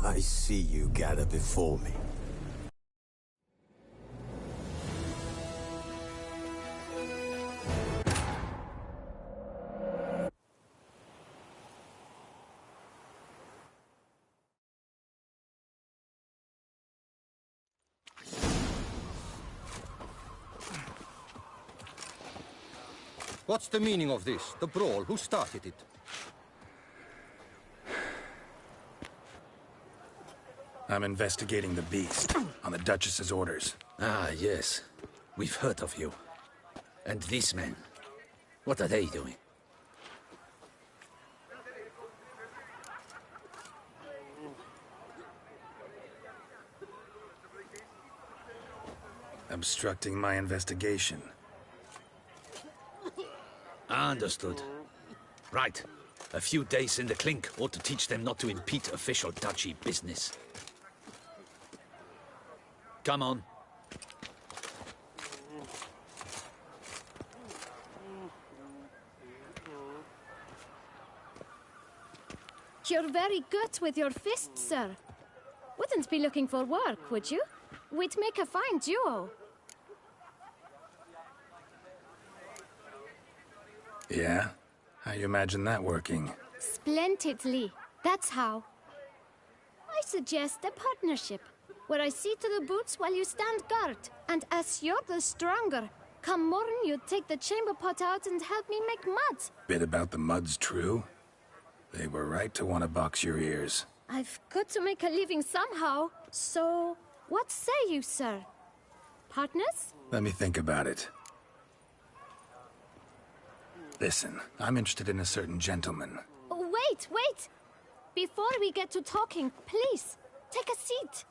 I see you gather before me. What's the meaning of this? The brawl? Who started it? I'm investigating the beast, on the Duchess's orders. Ah, yes. We've heard of you. And these men, what are they doing? Obstructing my investigation. Understood. Right. A few days in the clink ought to teach them not to impede official duchy business. Come on. You're very good with your fists, sir. Wouldn't be looking for work, would you? We'd make a fine duo. Yeah? How you imagine that working? Splendidly. That's how. I suggest a partnership, where I see to the boots while you stand guard. And as you're the stronger, come morn you take the chamber pot out and help me make mud. Bit about the mud's true? They were right to want to box your ears. I've got to make a living somehow, so what say you, sir? Partners? Let me think about it. Listen, I'm interested in a certain gentleman. Oh, wait! Before we get to talking, please, take a seat.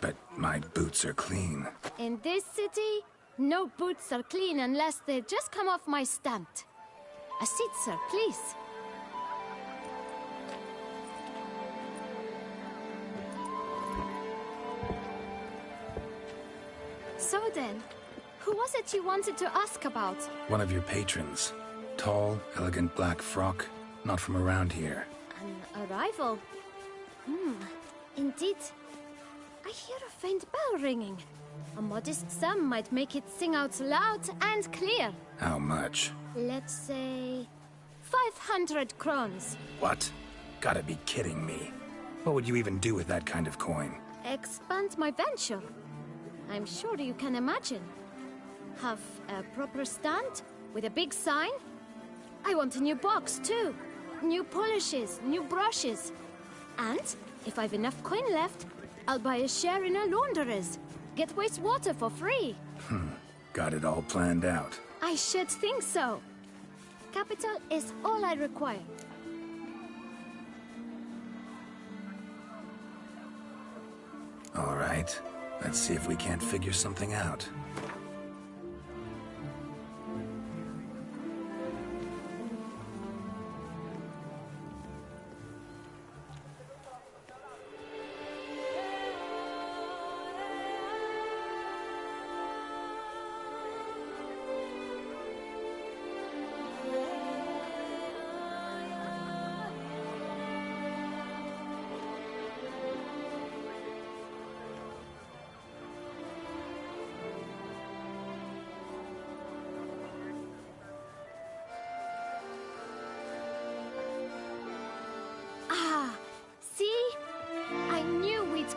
But my boots are clean. In this city, no boots are clean unless they just come off my stamp. A seat, sir, please. So then, who was it you wanted to ask about? One of your patrons. Tall, elegant black frock. Not from around here. An arrival? Indeed. I hear a faint bell ringing. A modest sum might make it sing out loud and clear. How much? Let's say 500 crowns. What? Gotta be kidding me. What would you even do with that kind of coin? Expand my venture. I'm sure you can imagine. Have a proper stand with a big sign. I want a new box too. New polishes, new brushes. And if I've enough coin left, I'll buy a share in a launderer's. Get wastewater for free. Got it all planned out. I should think so. Capital is all I require. All right. Let's see if we can't figure something out.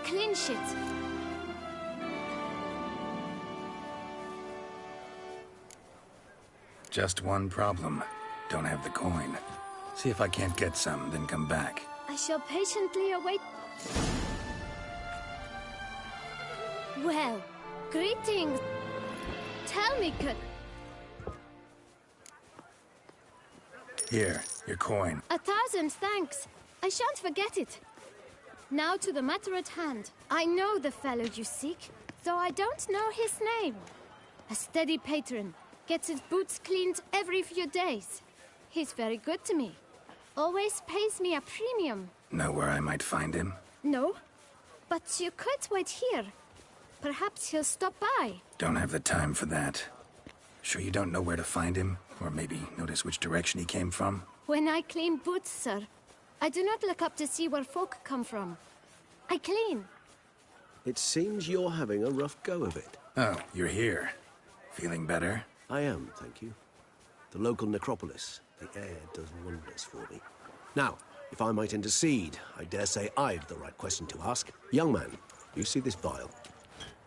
Clinch it. Just one problem. Don't have the coin. See if I can't get some, then come back. I shall patiently await. Well, greetings. Tell me, Here, your coin. 1,000 thanks. I shan't forget it. Now to the matter at hand. I know the fellow you seek, though I don't know his name. A steady patron, gets his boots cleaned every few days. He's very good to me. Always pays me a premium. Know where I might find him? No, but you could wait here. Perhaps he'll stop by. Don't have the time for that. Sure you don't know where to find him? Or maybe notice which direction he came from? When I clean boots, sir, I do not look up to see where folk come from. I clean. It seems you're having a rough go of it. Oh, you're here. Feeling better? I am, thank you. The local necropolis. The air does wonders for me. Now, if I might intercede, I dare say I've the right question to ask. Young man, you see this vial?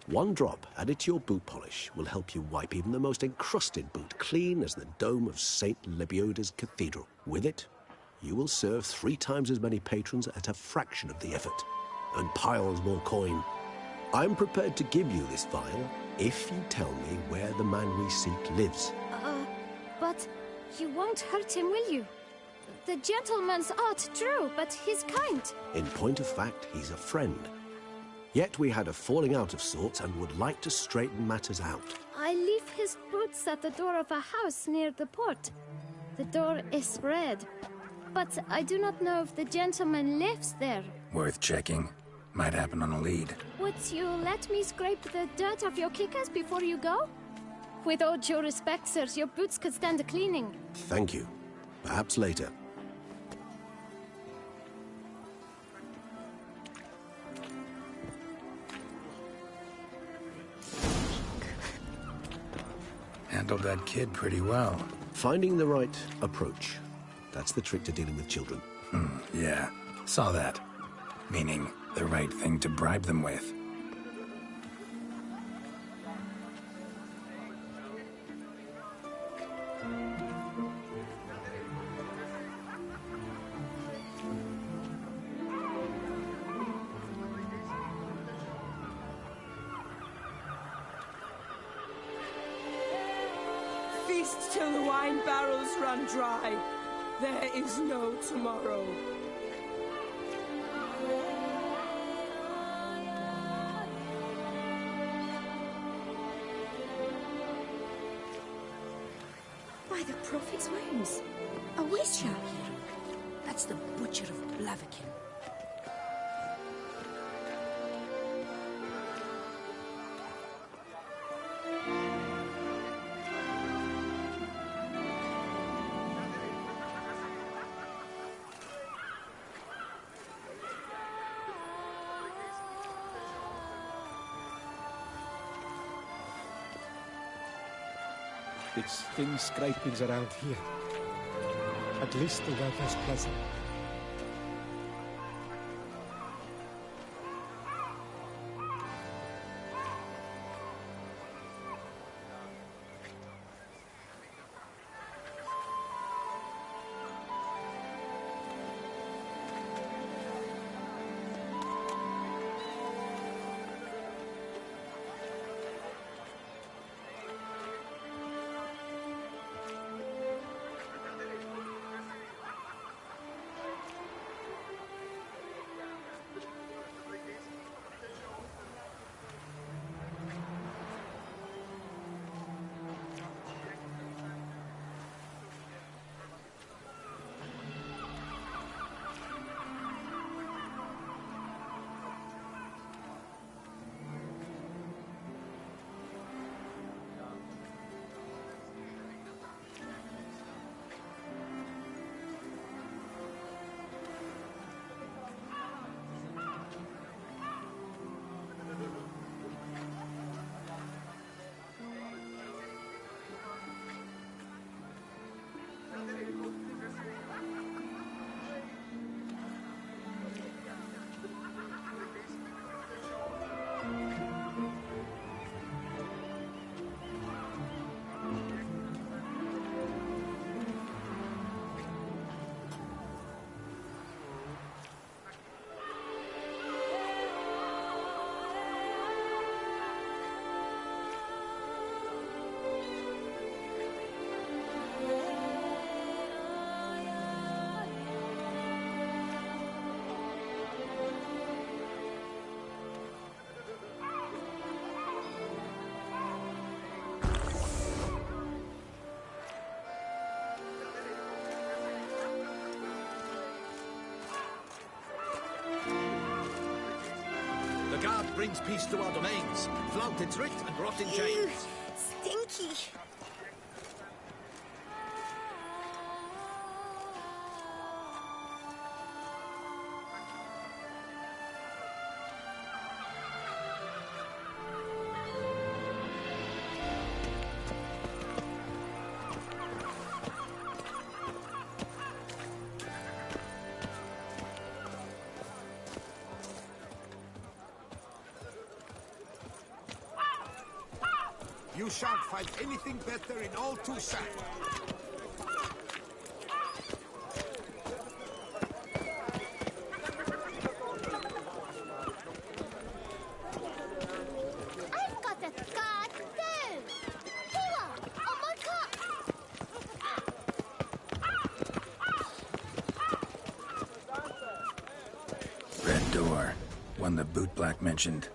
One drop added to your boot polish will help you wipe even the most encrusted boot clean as the dome of St. Lebioda's Cathedral. With it, you will serve 3 times as many patrons at a fraction of the effort, and piles more coin. I'm prepared to give you this vial if you tell me where the man we seek lives. But you won't hurt him, will you? The gentleman's art, true, but he's kind. In point of fact, he's a friend. Yet we had a falling out of sorts and would like to straighten matters out. I leave his boots at the door of a house near the port. The door is red, but I do not know if the gentleman lives there. Worth checking. Might happen on a lead. Would you let me scrape the dirt off your kickers before you go? With all due respect, sirs, your boots could stand a cleaning. Thank you. Perhaps later. Handled that kid pretty well. Finding the right approach. That's the trick to dealing with children. Yeah, saw that. Meaning, the right thing to bribe them with. Feast till the wine barrels run dry. There is no tomorrow. By the prophet's wounds. A Witcher. That's the Butcher of Blaviken. It's thin scrapings around here. At least the weather's pleasant. The guard brings peace to our domains, flouted its writ and brought in chains. Stinky. You shan't find anything better in all Toussaint. I've got a card too. Here, on my cup. Red door. One the bootblack mentioned.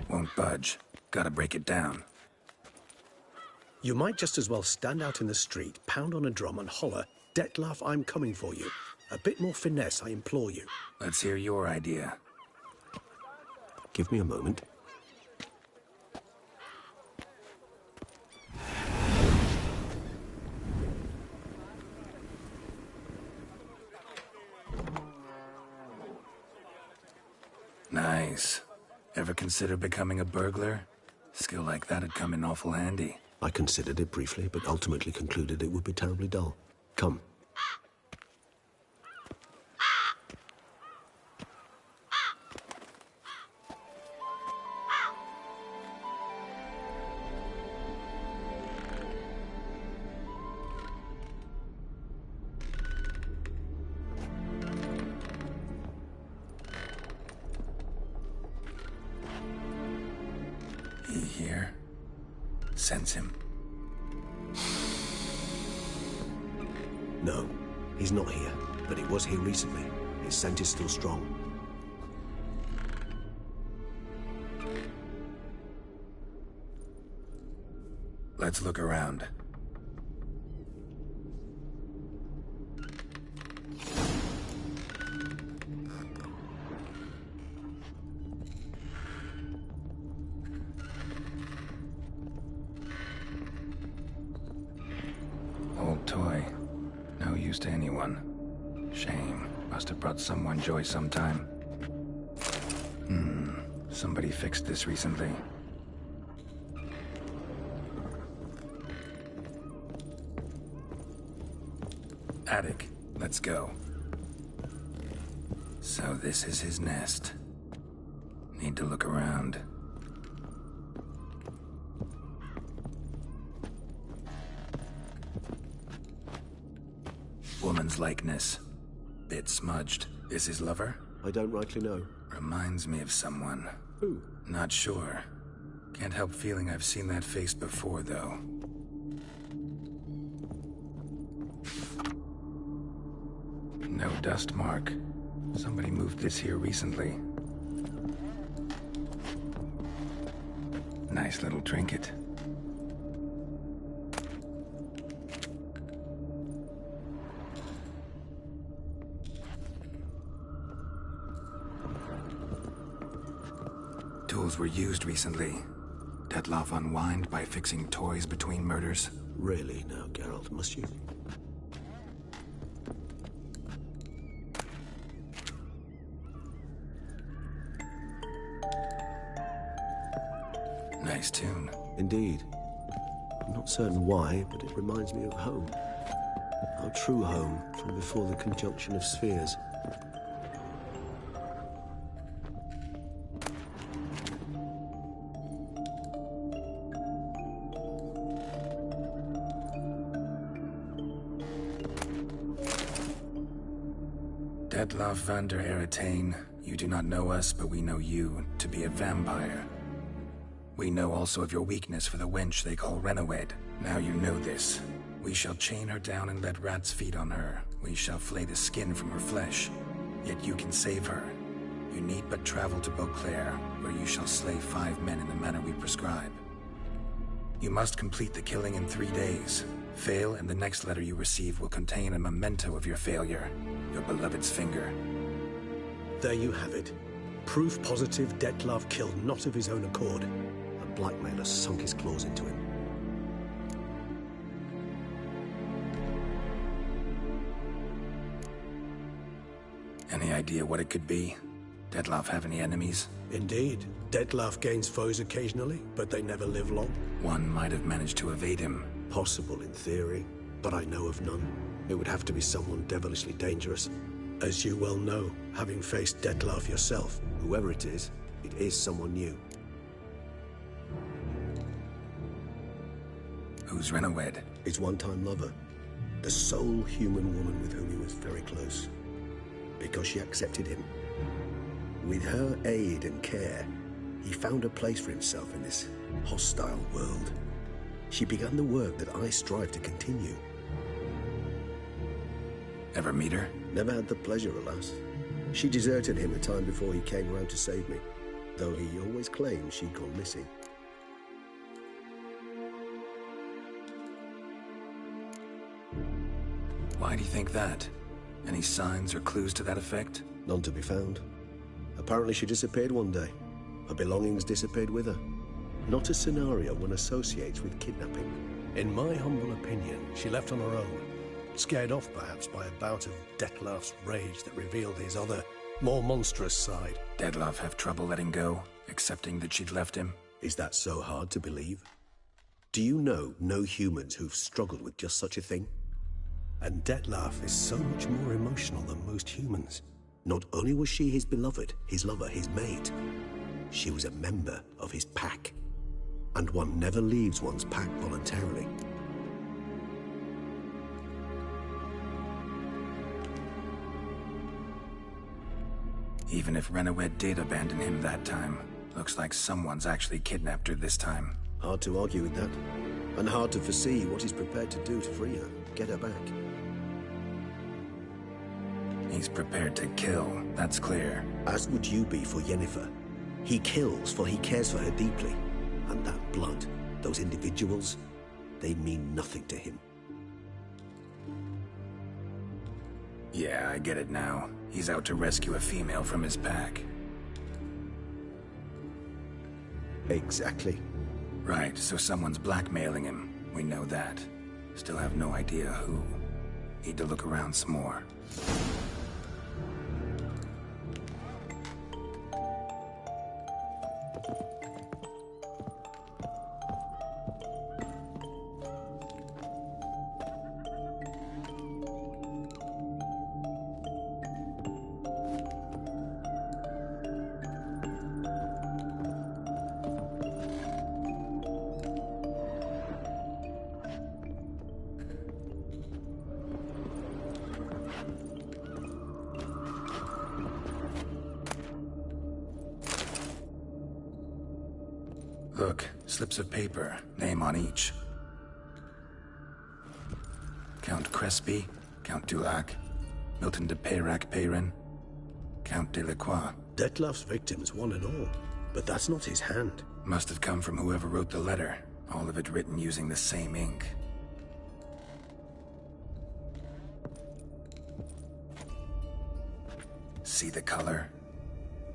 Won't budge. Gotta break it down. You might just as well stand out in the street, pound on a drum and holler, "Detlef, I'm coming for you." A bit more finesse, I implore you. Let's hear your idea. Give me a moment. Nice. Ever consider becoming a burglar? Skill like that'd come in awful handy. I considered it briefly, but ultimately concluded it would be terribly dull. Come. He here? Sense him. No, he's not here, but he was here recently. His scent is still strong. Let's look around. Old toy. No use to anyone. Shame. Must have brought someone joy sometime. Somebody fixed this recently. Attic. Let's go. So this is his nest. Need to look around. Woman's likeness. Bit smudged. Is his lover? I don't rightly know. Reminds me of someone. Who? Not sure. Can't help feeling I've seen that face before, though. No dust mark. Somebody moved this here recently. Nice little trinket. Tools were used recently. Detlef unwind by fixing toys between murders. Really now, Geralt, must you? Nice tune. Indeed. I'm not certain why, but it reminds me of home. Our true home from before the conjunction of spheres. Detlef van der Eretane, you do not know us, but we know you to be a vampire. We know also of your weakness for the wench they call Renawed. Now you know this. We shall chain her down and let rats feed on her. We shall flay the skin from her flesh. Yet you can save her. You need but travel to Beauclair, where you shall slay 5 men in the manner we prescribe. You must complete the killing in 3 days. Fail, and the next letter you receive will contain a memento of your failure. Your beloved's finger. There you have it. Proof positive Dettlaff killed not of his own accord. A blackmailer sunk his claws into him. Any idea what it could be? Dettlaff have any enemies? Indeed. Dettlaff gains foes occasionally, but they never live long. One might have managed to evade him. Possible in theory, but I know of none. It would have to be someone devilishly dangerous. As you well know, having faced Dettlaff yourself, whoever it is someone new. Who's Renowed? His one-time lover. The sole human woman with whom he was very close. Because she accepted him. With her aid and care, he found a place for himself in this hostile world. She began the work that I strive to continue. Ever meet her? Never had the pleasure, alas. She deserted him a time before he came around to save me, though he always claimed she'd gone missing. Why do you think that? Any signs or clues to that effect? None to be found. Apparently she disappeared one day. Her belongings disappeared with her. Not a scenario one associates with kidnapping. In my humble opinion, she left on her own. Scared off, perhaps, by a bout of Dettlaff's rage that revealed his other, more monstrous side. Dettlaff have trouble letting go, accepting that she'd left him? Is that so hard to believe? Do you know no humans who've struggled with just such a thing? And Dettlaff is so much more emotional than most humans. Not only was she his beloved, his lover, his mate, she was a member of his pack. And one never leaves one's pack voluntarily. Even if Renowed did abandon him that time, looks like someone's actually kidnapped her this time. Hard to argue with that. And hard to foresee what he's prepared to do to free her, get her back. He's prepared to kill, that's clear. As would you be for Yennefer. He kills for he cares for her deeply. And that blood, those individuals, they mean nothing to him. Yeah, I get it now. He's out to rescue a female from his pack. Exactly. Right, so someone's blackmailing him. We know that. Still have no idea who. Need to look around some more. Look, slips of paper, name on each. Count Crespi, Count Dulac, Milton de Peyrac-Peyrin, Count Delacroix. Dettlaff's victims, one and all. But that's not his hand. Must have come from whoever wrote the letter. All of it written using the same ink. See the color?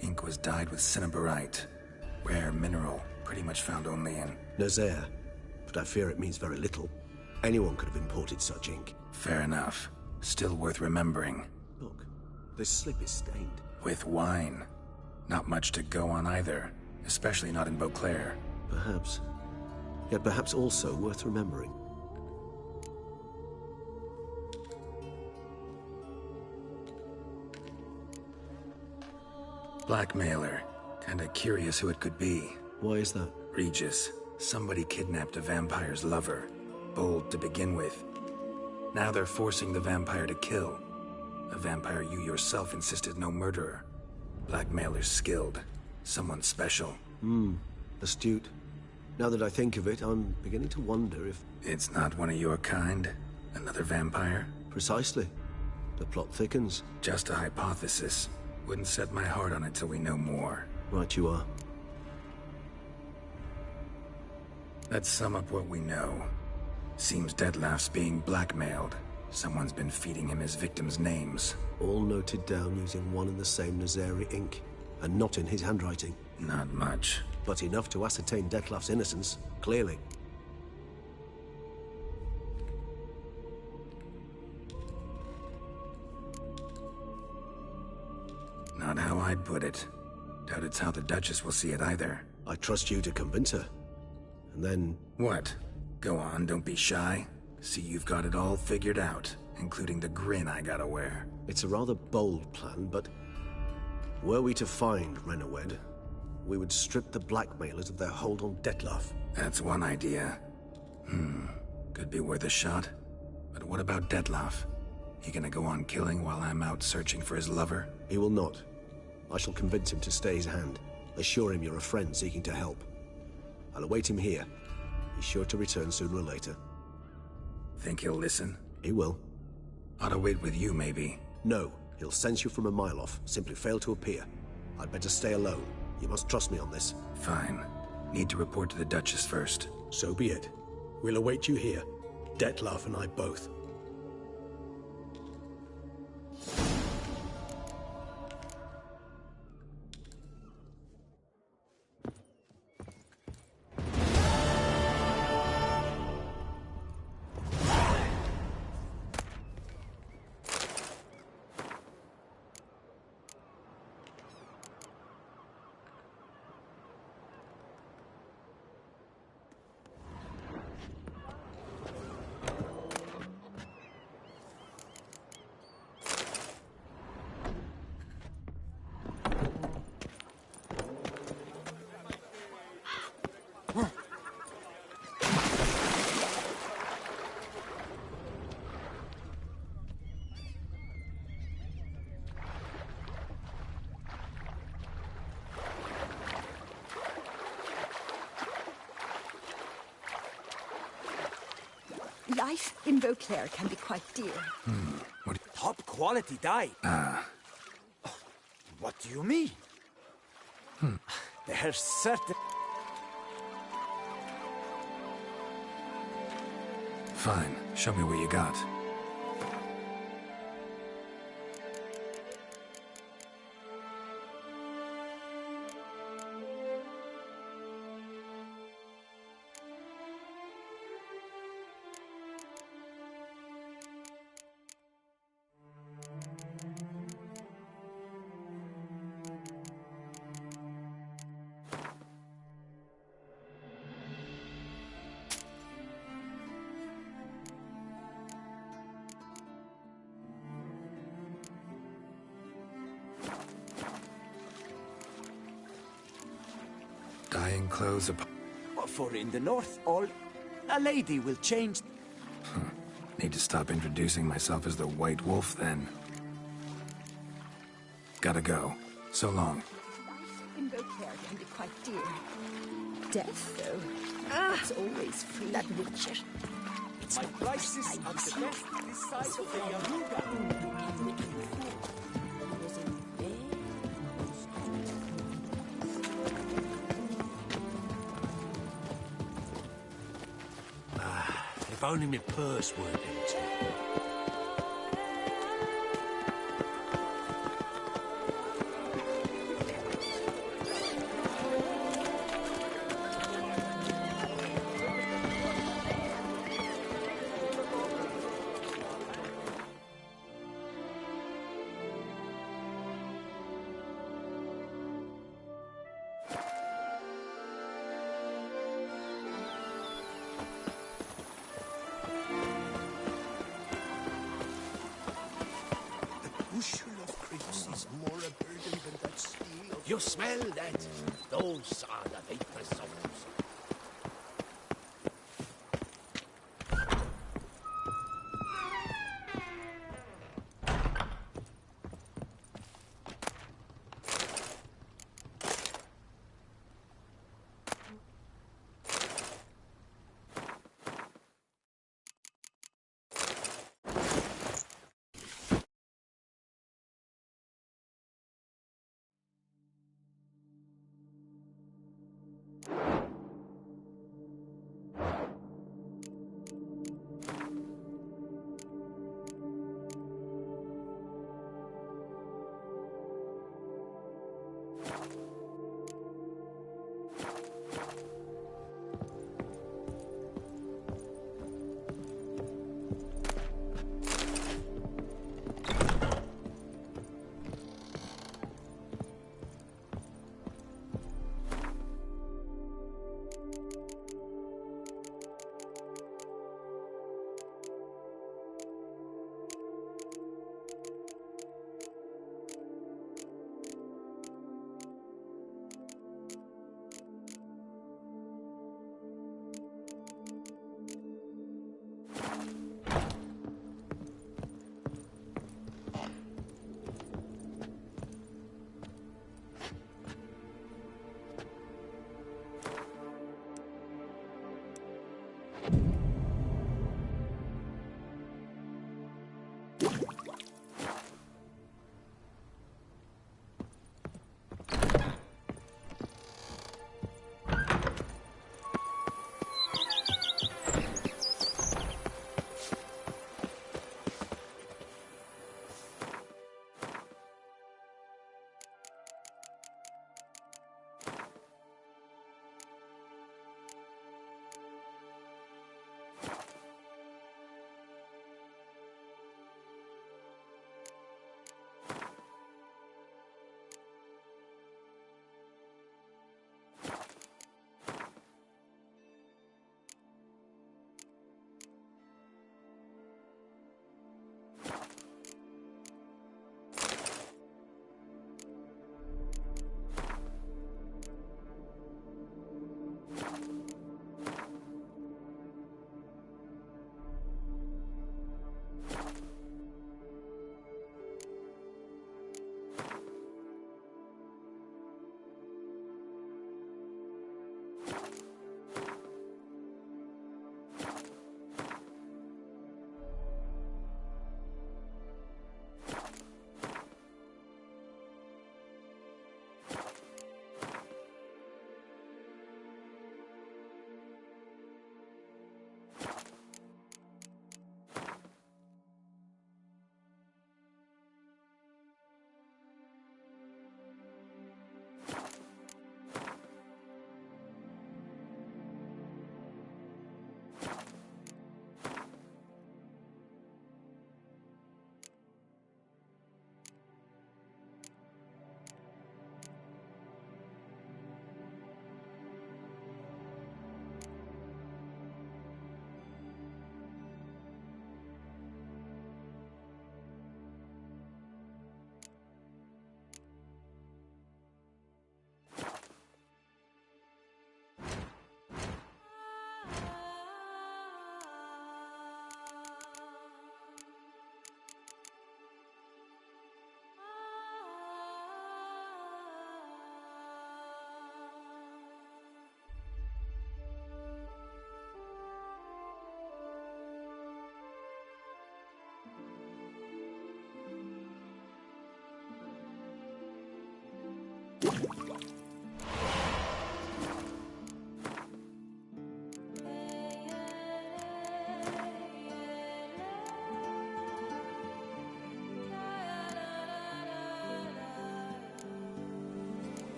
Ink was dyed with cinnabarite. Rare mineral, pretty much found only in... Nazaire. But I fear it means very little. Anyone could have imported such ink. Fair enough. Still worth remembering. Look, this slip is stained. With wine. Not much to go on either. Especially not in Beauclair. Perhaps. Yet perhaps also worth remembering. Blackmailer. Kinda curious who it could be. Why is that? Regis. Somebody kidnapped a vampire's lover. Bold to begin with. Now they're forcing the vampire to kill. A vampire you yourself insisted no murderer. Blackmailer's skilled. Someone special. Astute. Now that I think of it, I'm beginning to wonder if... It's not one of your kind? Another vampire? Precisely. The plot thickens. Just a hypothesis. Wouldn't set my heart on it till we know more. Right you are. Let's sum up what we know. Seems Detlef's being blackmailed. Someone's been feeding him his victims' names. All noted down using one and the same Nazeri ink, and not in his handwriting. Not much. But enough to ascertain Detlef's innocence, clearly. Not how I'd put it. Doubt it's how the Duchess will see it either. I trust you to convince her. And then... What? Go on, don't be shy. See, you've got it all figured out, including the grin I gotta wear. It's a rather bold plan, but... were we to find Renawed, we would strip the blackmailers of their hold on Detlef. That's one idea. Could be worth a shot. But what about Detlef? He gonna go on killing while I'm out searching for his lover? He will not. I shall convince him to stay his hand. Assure him you're a friend seeking to help. I'll await him here. He's sure to return sooner or later. Think he'll listen? He will. Ought to wait with you, maybe. No. He'll sense you from a mile off. Simply fail to appear. I'd better stay alone. You must trust me on this. Fine. Need to report to the Duchess first. So be it. We'll await you here. Detlef and I both. Life in Beauclair can be quite dear. Top quality dye. What do you mean? There's certain... Fine. Show me what you got. Dyeing clothes upon... For in the north, a lady will change... Need to stop introducing myself as the White Wolf, then. Gotta go. So long. Life in Beauclair can be quite dear. Death, though, it's always free. That Witcher. It's My not prices I are the see. best this side of the Yaruga. If only my purse weren't empty. Bushel of crisps is more a burden than that steel of... You smell that? Those are the vapor souls.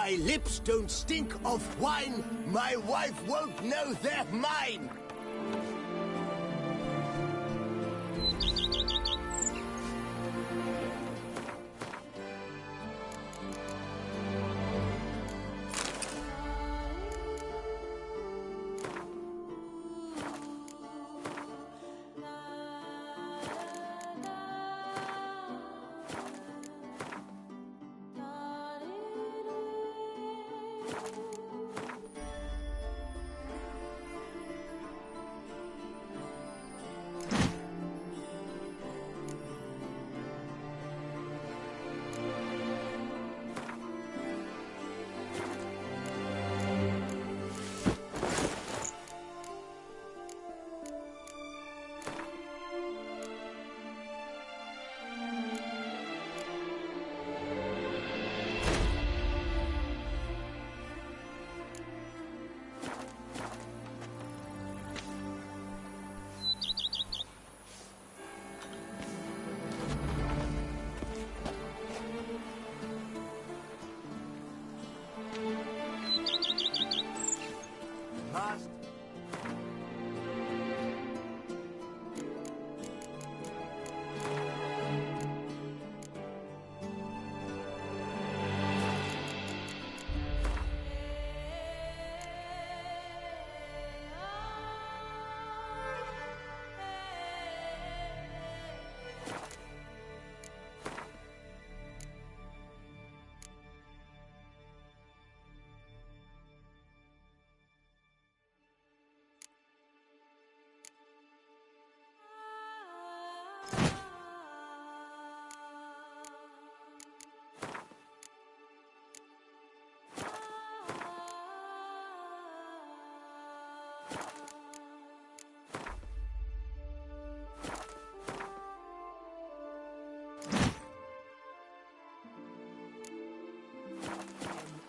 my lips don't stink of wine, my wife won't know they're mine.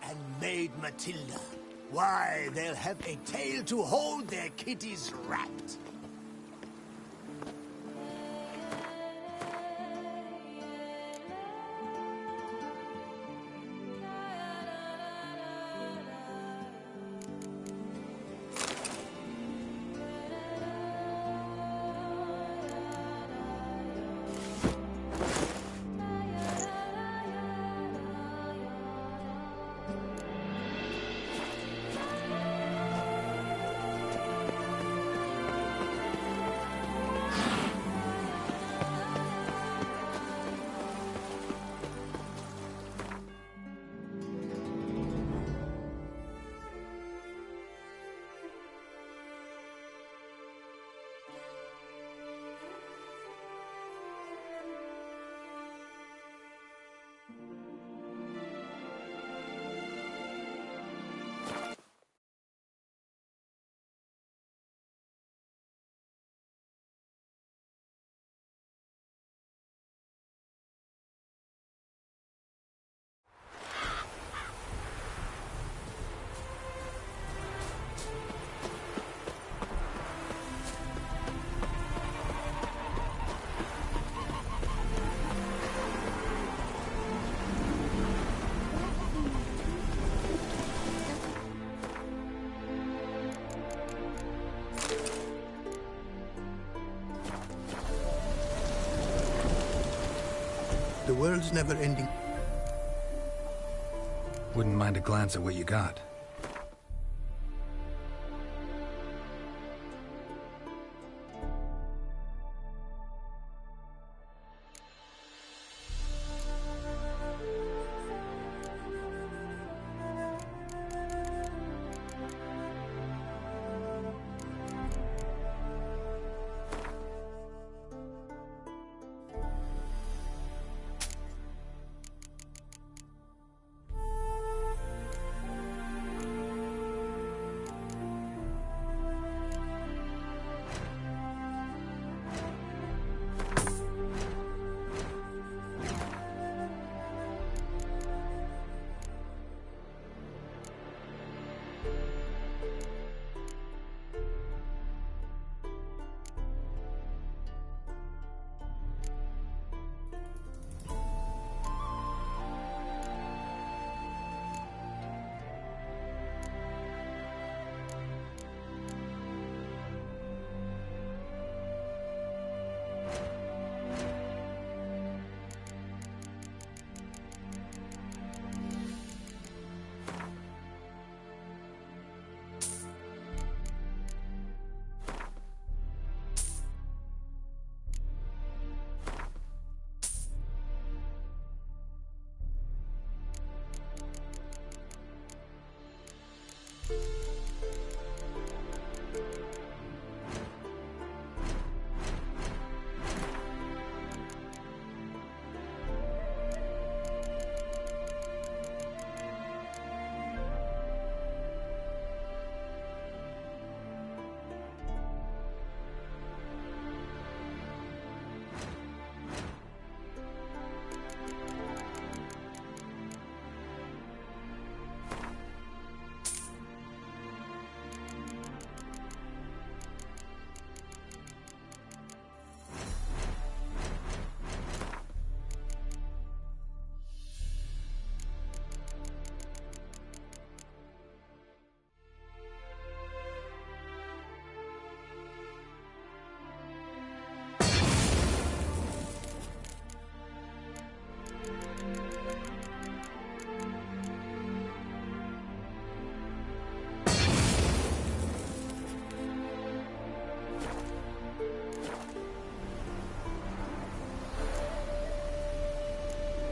And Maid Matilda. Why, they'll have a tail to hold their kitty's rat. The world's never ending. Wouldn't mind a glance at what you got.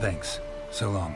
Thanks. So long.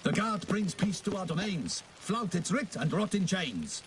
The guard brings peace to our domains. Flout its writ and rot in chains.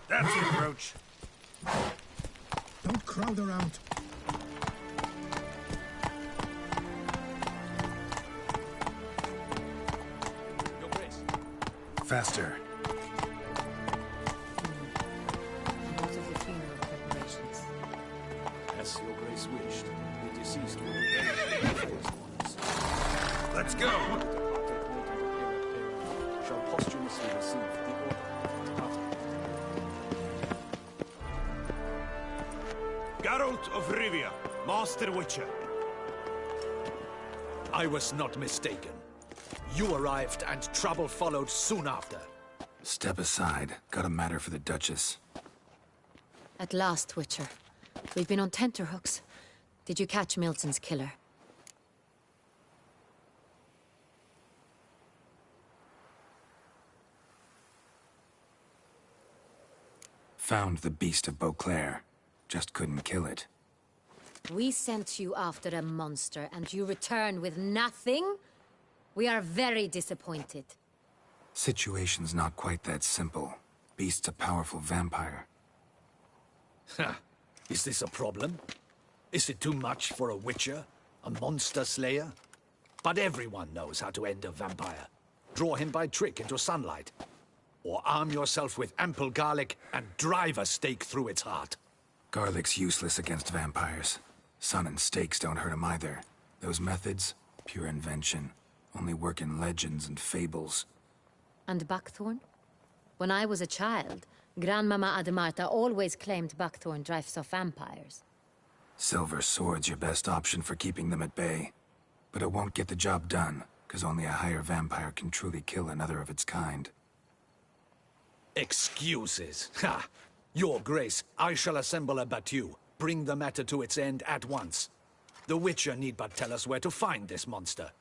That's it, Roach. Don't crowd around. Your Grace. Faster. What of the funeral preparations? As your grace wished, the deceased will be buried in the first ones. Let's go! Shall posthumously receive the order. Geralt of Rivia, Master Witcher. I was not mistaken. You arrived and trouble followed soon after. Step aside. Got a matter for the Duchess. At last, Witcher. We've been on tenterhooks. Did you catch Milton's killer? Found the beast of Beauclair. Just couldn't kill it. We sent you after a monster, and you return with nothing? We are very disappointed. Situation's not quite that simple. Beast's a powerful vampire. Ha! Is this a problem? Is it too much for a witcher? A monster slayer? But everyone knows how to end a vampire. Draw him by trick into sunlight. Or arm yourself with ample garlic and drive a stake through its heart. Garlic's useless against vampires. Sun and stakes don't hurt him either. Those methods, pure invention. Only work in legends and fables. And buckthorn? When I was a child, Grandmama Ademarta always claimed buckthorn drives off vampires. Silver sword's your best option for keeping them at bay. But it won't get the job done, because only a higher vampire can truly kill another of its kind. Excuses. Ha! Your Grace, I shall assemble a battue. Bring the matter to its end at once. The Witcher need but tell us where to find this monster.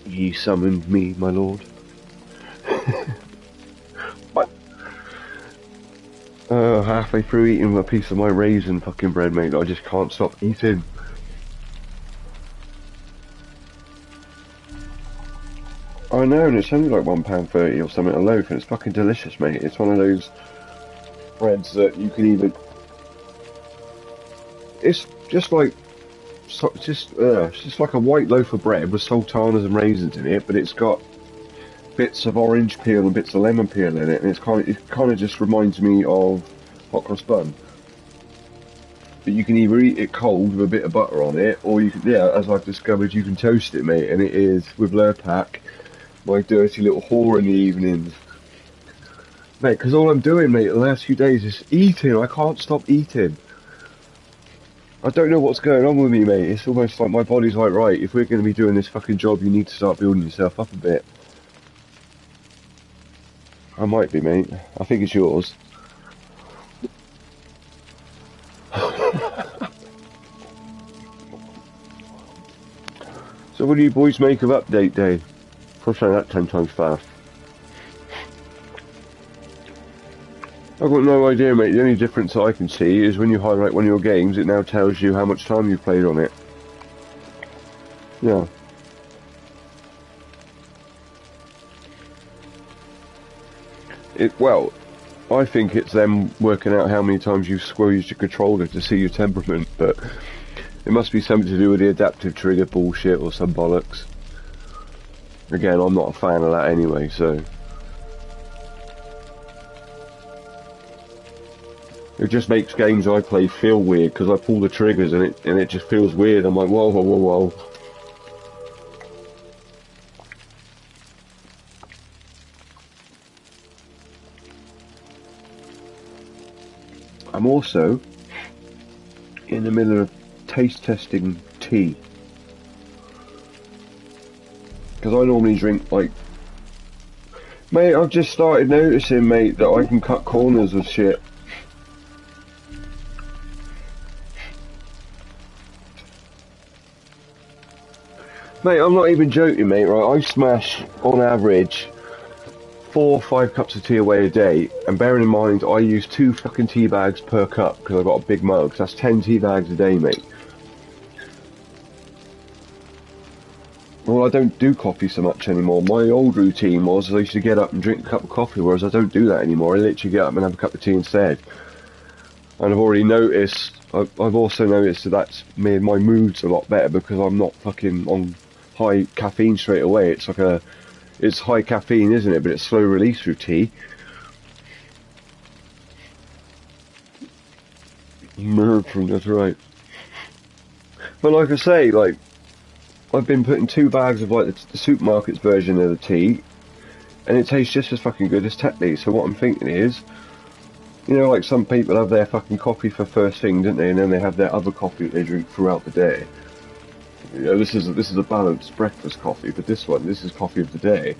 Ye summoned me, my lord. But Halfway through eating a piece of my raisin fucking bread, mate, I just can't stop eating. I know, and it's only like £1.30 or something a loaf, and it's fucking delicious, mate. It's one of those breads that you can even... It's just like... it's just like a white loaf of bread with sultanas and raisins in it, but it's got bits of orange peel and bits of lemon peel in it, and it kind of just reminds me of hot cross bun. But you can either eat it cold with a bit of butter on it, or you can, yeah, as I've discovered, you can toast it, mate, and it is, with Lurpak, my dirty little whore in the evenings. Mate, because all I'm doing, mate, the last few days is eating. I can't stop eating. I don't know what's going on with me, mate. It's almost like my body's like, right, if we're going to be doing this fucking job, you need to start building yourself up a bit. I might be, mate. I think it's yours. So what do you boys make of update day? I'll say that 10 times fast. I've got no idea, mate. The only difference I can see is when you highlight one of your games, it now tells you how much time you've played on it. Yeah. Well, I think it's them working out how many times you've squeezed your controller to see your temperament, but it must be something to do with the adaptive trigger bullshit or some bollocks. Again, I'm not a fan of that anyway, so... It just makes games I play feel weird, because I pull the triggers and it just feels weird. I'm like, whoa, whoa, whoa, whoa. I'm also in the middle of taste testing tea. Because I normally drink, like... Mate, I've just started noticing, mate, that I can cut corners with shit. Mate, I'm not even joking, mate, right? I smash, on average, 4 or 5 cups of tea away a day, and bearing in mind, I use 2 fucking tea bags per cup, because I've got a big mug, so that's 10 tea bags a day, mate. Well, I don't do coffee so much anymore. My old routine was I used to get up and drink a cup of coffee, whereas I don't do that anymore. I literally get up and have a cup of tea instead. And I've already noticed, I've also noticed that that's made my moods a lot better, because I'm not fucking on high caffeine straight away. It's like it's high caffeine, isn't it? But it's slow release through tea. That's right. But like I say, like, I've been putting 2 bags of like the supermarket's version of the tea, and it tastes just as fucking good as Tetley. So what I'm thinking is, you know, like some people have their fucking coffee for first thing, don't they? And then they have their other coffee that they drink throughout the day. You know, this is a balanced breakfast coffee, but this is coffee of the day.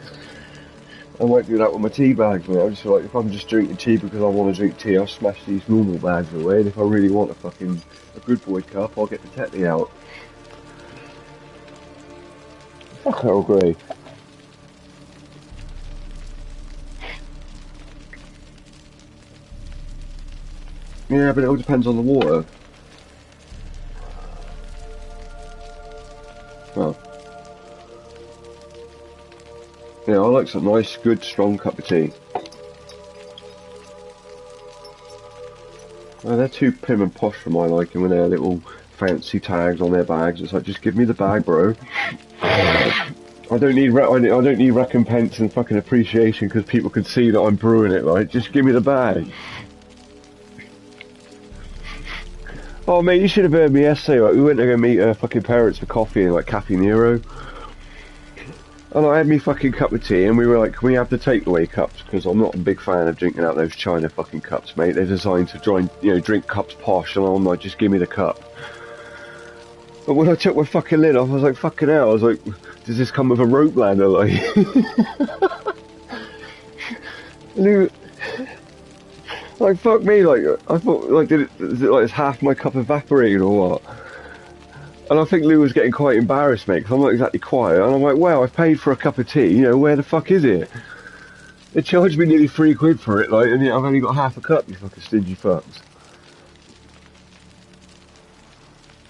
I might do that with my tea bags, mate. I just feel like if I'm just drinking tea because I want to drink tea, I'll smash these normal bags away, and if I really want a good boy cup, I'll get the Tetley out. Fuck Earl Grey. Yeah, but it all depends on the water. Oh. Yeah, I like some nice, good, strong cup of tea. Oh, they're too prim and posh for my liking with their little fancy tags on their bags. It's like, just give me the bag, bro. I don't need recompense and fucking appreciation because people can see that I'm brewing it, right? Just give me the bag. Oh mate, you should have heard me yesterday. Like, we went to go meet her fucking parents for coffee in like Cafe Nero, and I had me fucking cup of tea, and we were like, can we have the takeaway cups? Because I'm not a big fan of drinking out those China fucking cups, mate. They're designed to try and, you know, drink cups posh, and I'm like, just give me the cup. But when I took my fucking lid off, I was like, fucking hell. I was like, does this come with a rope ladder, like? Like, fuck me, like, I thought, like, is it like, is half my cup evaporated or what? And I think Lou was getting quite embarrassed, mate, because I'm not exactly quiet, and I'm like, well, I've paid for a cup of tea, you know, where the fuck is it? They charged me nearly £3 for it, like, and yet I've only got half a cup, you fucking stingy fucks.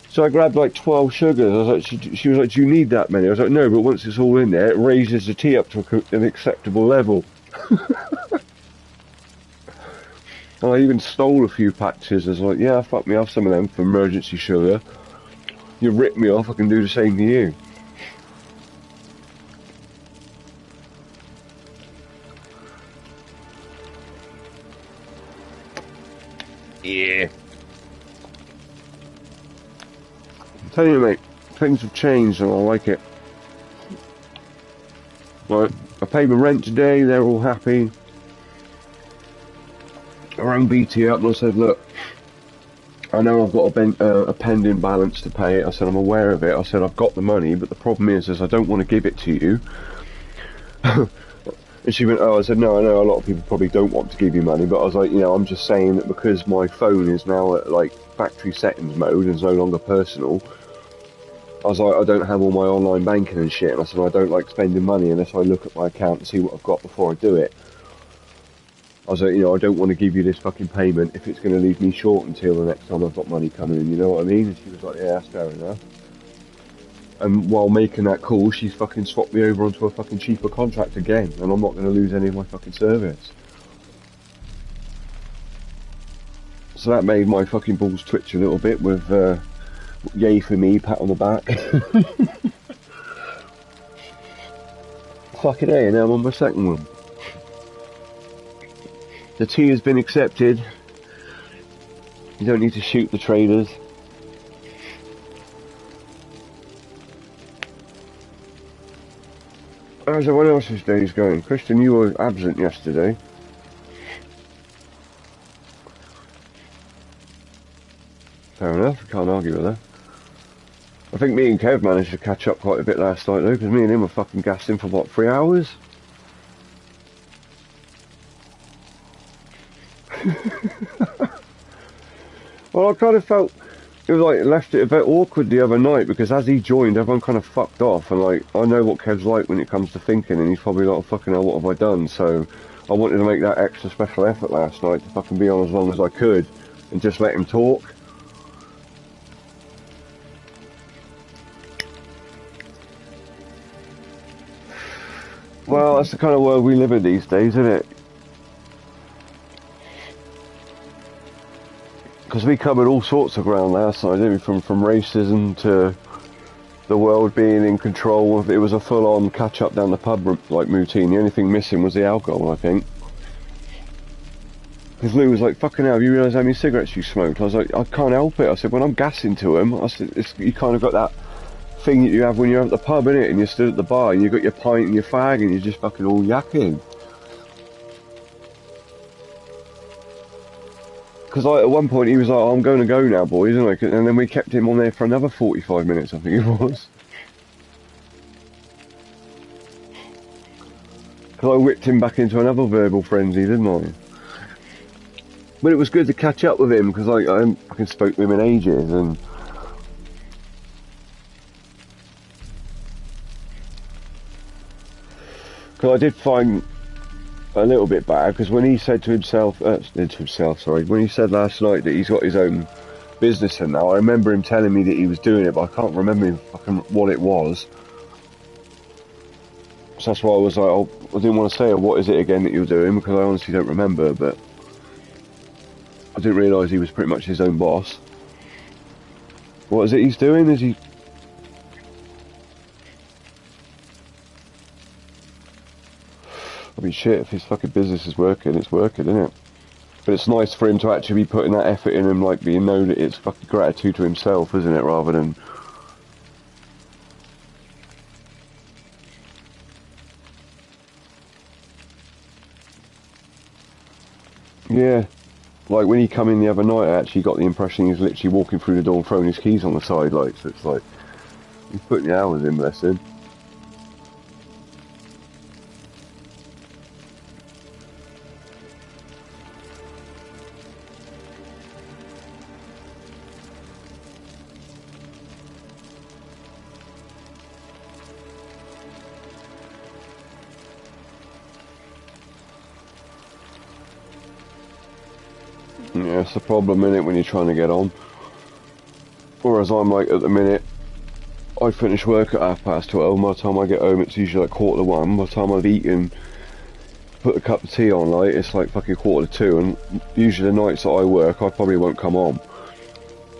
So I grabbed like 12 sugars. I was like, she was like, do you need that many? I was like, no, but once it's all in there, it raises the tea up to an acceptable level. And I even stole a few patches. I was like, yeah, fuck me off some of them for emergency sugar. You rip me off, I can do the same to you. Yeah. I'm telling you, mate, things have changed and I like it. Like, I paid my rent today, they're all happy. I rang BT up and I said, look, I know I've got a pending balance to pay. I said, I'm aware of it. I said, I've got the money, but the problem is I don't want to give it to you. And she went, oh, I said, no, I know a lot of people probably don't want to give you money, but I was like, you know, I'm just saying that because my phone is now at, like, factory settings mode and is no longer personal, I was like, I don't have all my online banking and shit, and I said, I don't like spending money unless I look at my account and see what I've got before I do it. I was like, you know, I don't want to give you this fucking payment if it's going to leave me short until the next time I've got money coming in, you know what I mean? And she was like, yeah, that's fair enough. And while making that call, she's fucking swapped me over onto a fucking cheaper contract again, and I'm not going to lose any of my fucking service. So that made my fucking balls twitch a little bit with, yay for me, pat on the back. Fucking A, and now I'm on my second one. The tea has been accepted. You don't need to shoot the traders. How's everyone else's days going? Christian, you were absent yesterday. Fair enough, I can't argue with that. I think me and Kev managed to catch up quite a bit last night though, because me and him were fucking gassed in for what, 3 hours? Well, I kind of felt it was like left it a bit awkward the other night because as he joined, everyone kind of fucked off, and like I know what Kev's like when it comes to thinking, and he's probably like, fucking hell, what have I done? So I wanted to make that extra special effort last night to fucking be on as long as I could and just let him talk. Well, that's the kind of world we live in these days, isn't it? Because we covered all sorts of ground last night, didn't we? From racism to the world being in control. It was a full-on catch-up down the pub like routine. The only thing missing was the alcohol, I think. Because Lou was like, fucking hell, have you realised how many cigarettes you smoked? I was like, I can't help it. I said, when I'm gassing to him, I said, you kind of got that thing that you have when you're at the pub, innit? And you're stood at the bar and you've got your pint and your fag and you're just fucking all yakking. Because like, at one point he was like, oh, I'm going to go now, boys, and then we kept him on there for another 45 minutes, I think it was. Because I whipped him back into another verbal frenzy, didn't I? But it was good to catch up with him, because like, I hadn't fucking spoke to him in ages, and... Because I did find a little bit bad, because when he said to himself, when he said last night that he's got his own business and now, I remember him telling me that he was doing it, but I can't remember fucking what it was. So that's why I was like, I didn't want to say, what is it again that you're doing, because I honestly don't remember, but I didn't realise he was pretty much his own boss. What is it he's doing? Is he... I mean, shit, if his fucking business is working, it's working, isn't it? But it's nice for him to actually be putting that effort in and, like, being known that it's fucking gratitude to himself, isn't it, rather than... Yeah. Like, when he come in the other night, I actually got the impression he was literally walking through the door and throwing his keys on the side, like, so it's like... He's putting the hours in, bless him. Yeah, it's the problem, innit, when you're trying to get on. Whereas I'm like, at the minute, I finish work at 12:30. By the time I get home, it's usually like 1:45. By the time I've eaten, put a cup of tea on, like, it's like fucking 1:45. And usually the nights that I work, I probably won't come on.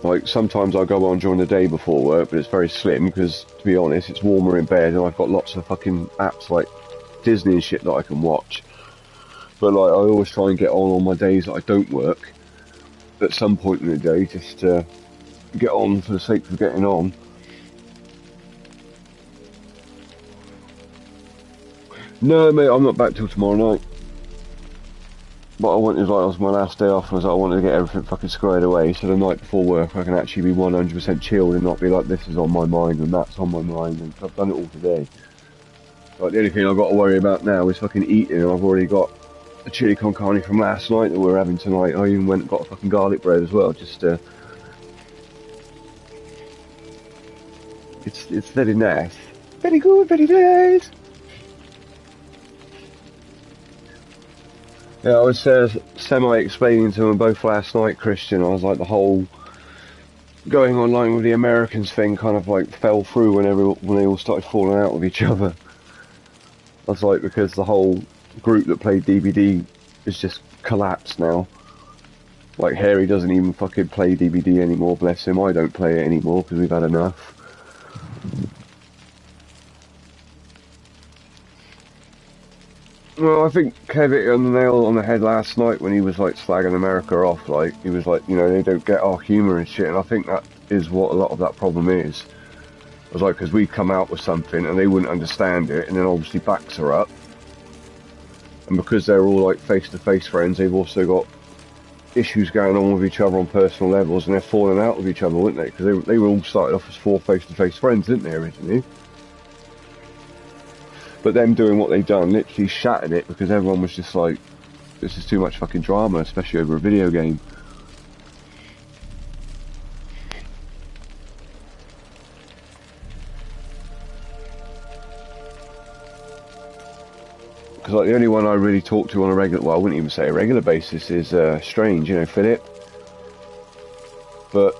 Like, sometimes I'll go on during the day before work, but it's very slim, because, to be honest, it's warmer in bed, and I've got lots of fucking apps like Disney and shit that I can watch. But, like, I always try and get on my days that I don't work, at some point in the day, just to get on for the sake of getting on. No, mate, I'm not back till tomorrow night. But I wanted, like, it was my last day off, and I was like, I wanted to get everything fucking squared away, so the night before work I can actually be 100% chilled and not be like, this is on my mind and that's on my mind, and I've done it all today. Like, the only thing I've got to worry about now is fucking eating, and I've already got a chili con carne from last night that we're having tonight. I even went and got a fucking garlic bread as well, just it's very nice. Very good, very nice. Yeah, I was semi-explaining to them both last night, Christian. I was like, the whole going online with the Americans thing kind of like fell through when they all started falling out with each other. I was like, because the whole group that played DBD is just collapsed now. Like, Harry doesn't even fucking play DBD anymore, bless him. I don't play it anymore because we've had enough. Well, I think Kev hit on the nail on the head last night when he was like slagging America off. Like, he was like, you know, they don't get our humour and shit, and I think that is what a lot of that problem is. It was like, because we come out with something and they wouldn't understand it, and then obviously backs are up. And because they're all like face-to-face friends, they've also got issues going on with each other on personal levels, and they're falling out with each other, wouldn't they? Because they were all started off as 4 face-to-face friends, didn't they, originally? But them doing what they done literally shattered it, because everyone was just like, this is too much fucking drama, especially over a video game. Because like the only one I really talk to on a regular, well, I wouldn't even say a regular basis, is Strange, you know, Philip. But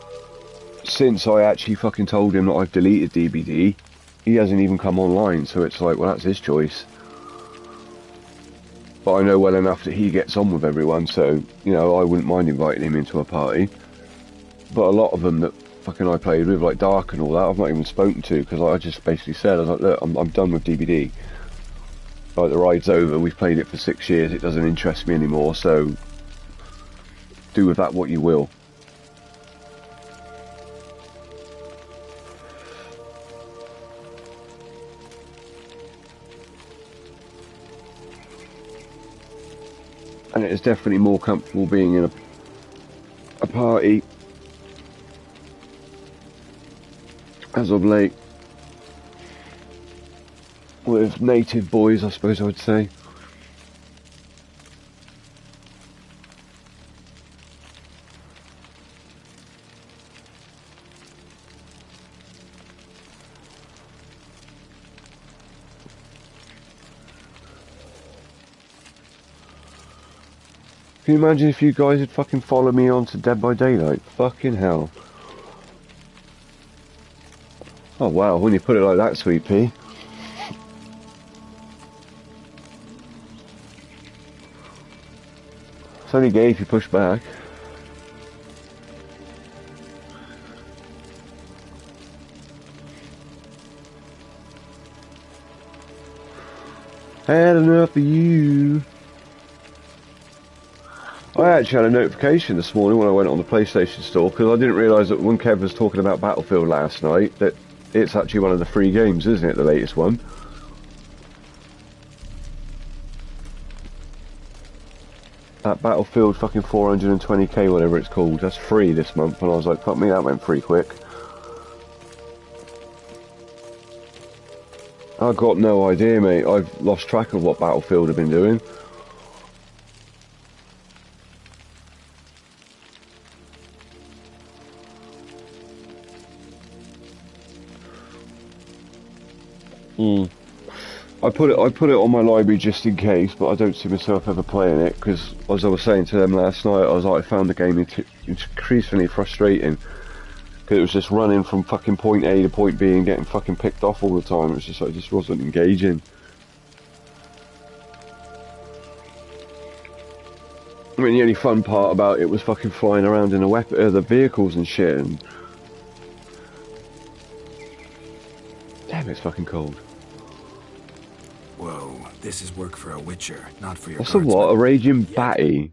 since I actually fucking told him that I've deleted DBD, he hasn't even come online, so it's like, well, that's his choice. But I know well enough that he gets on with everyone, so, you know, I wouldn't mind inviting him into a party. But a lot of them that fucking I played with, like Dark and all that, I've not even spoken to, because I just basically said, I was like, look, I'm done with DBD. Like, the ride's over, we've played it for 6 years, it doesn't interest me anymore, so do with that what you will. And it is definitely more comfortable being in a party as of late with native boys, I suppose I would say. Can you imagine if you guys had fucking followed me on to Dead by Daylight? Fucking hell. Oh wow, when you put it like that, Sweet Pea. It's only gay if you push back. Had enough of you. I actually had a notification this morning when I went on the PlayStation Store, because I didn't realise that when Kev was talking about Battlefield last night, that it's actually one of the free games, isn't it, the latest one? That Battlefield fucking 420k, whatever it's called, that's free this month, and I was like, fuck me, that went pretty quick. I've got no idea, mate. I've lost track of what Battlefield have been doing. I put it on my library just in case, but I don't see myself ever playing it because, as I was saying to them last night, I was like, I found the game increasingly frustrating because it was just running from fucking point A to point B and getting fucking picked off all the time. It was just, it just wasn't engaging. I mean, the only fun part about it was fucking flying around in the vehicles and shit. And damn, it's fucking cold. Whoa, this is work for a witcher, not for your That's a what? A raging batty?